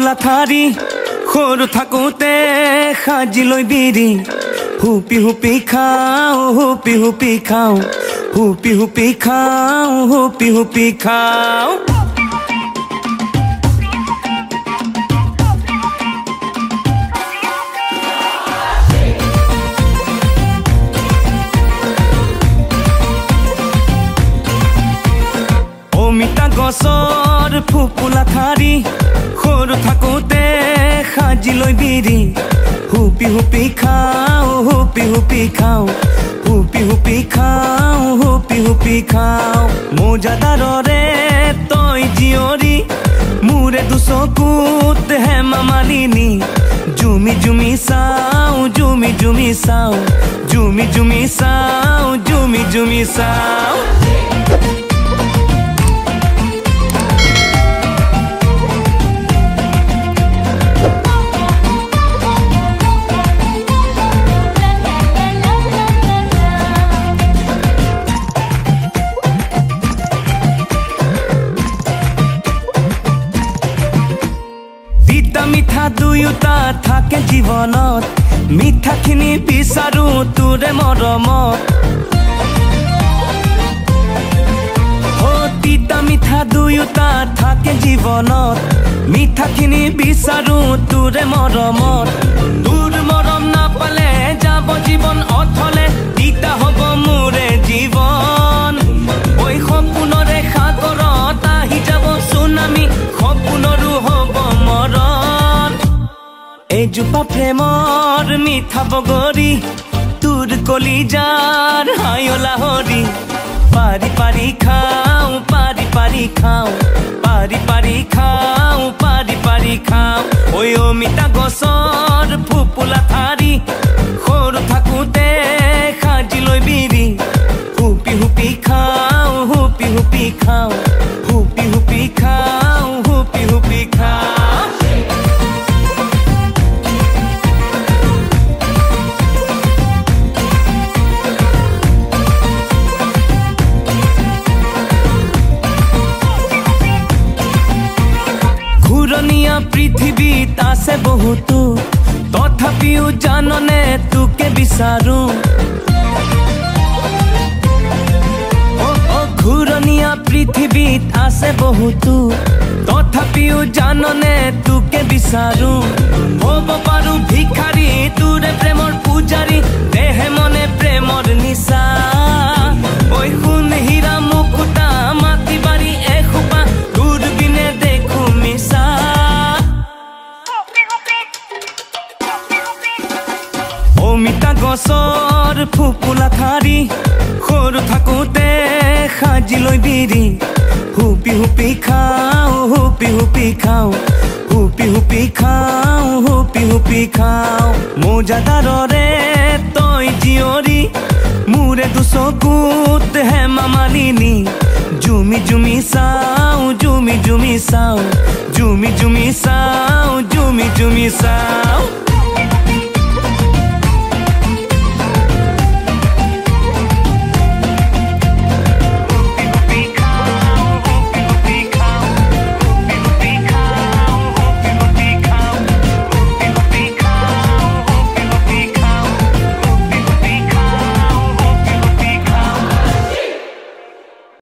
ফুপুলা ঠাৰি সৰু থাকোঁতে সাজি লৈ বিৰি হুপি হুপি খাওঁ হুপি হুপি খাওঁ হুপি হুপি খাওঁ হুপি হুপি খাওঁ অমিতা গছৰ ফুপুলা ঠাৰি সৰু থাকোঁতে সাজি লৈ বিৰি হুপি হুপি খাওঁ হুপি হুপি খাওঁ হুপি হুপি খাওঁ হুপি হুপি খাওঁ মোজাদাৰৰে তই জীয়ৰী মোৰে দুচকুত হেমা মালিনী জুমি জুমি চাওঁ জুমি জুমি চাওঁ জুমি জুমি চাওঁ জুমি জুমি চাওঁ মিঠা দুয়োটা থাকে জীৱনত মিঠাখিনি বিচাৰো তোৰে মৰমত তিতা মিঠা দুয়োটা থাকে জীৱনত মিঠাখিনি বিচাৰো তোৰে মৰমত তোৰ মৰম নাপালে যাব জীৱন অথলে তিতা হ'ব মোৰে জীৱন ঐ সপোনৰে সাগৰত আহি যাব চুনামি সপোনৰো হ'ব মৰণ এজোপা প্ৰেমৰ মিঠা বগৰী তোৰ কলিজাৰ হায়লা হৰি পাৰি পাৰি খাওঁ পাৰি পাৰি খাওঁ পাৰি পাৰি খাওঁ পাৰি পাৰি খাওঁ ঐ অমিতা গছৰ ফুপুলা ঠাৰি সৰু থাকোঁতে সাজি লৈ বিৰি হুপি হুপি খাওঁ হুপি হুপি খাওঁ হুপি হুপি খাওঁ হুপি হুপি খাওঁ ঘূৰণীয়া পৃথিৱীত আছে বহুতো তথাপিও জাননে তোকে বিচাৰো ঘূৰণীয়া পৃথিৱীত আছে বহুতো তথাপিও জাননে তোকে বিচাৰো হ'ব পাৰো ভিখাৰী তোৰে প্ৰেমৰ পূজাৰী দেহে মনে প্ৰেমৰ নিচা ঐ সোণ হীৰা মুকুতা মাটি বাৰী এসোপা তোৰ বিনে দেখো মিছা অমিতা গছৰ ফুপুলা ঠাৰি সৰু থাকোঁতে সাজি লৈ বিৰি হুপি হুপি খাওঁ হুপি হুপি খাওঁ হুপি হুপি খাওঁ হুপি হুপি খাওঁ মোজাদাৰৰে তই জীয়ৰী মোৰে দুচকুত হেমা মালিনী জুমি জুমি চাওঁ জুমি জুমি চাওঁ জুমি জুমি চাওঁ জুমি জুমি চাওঁ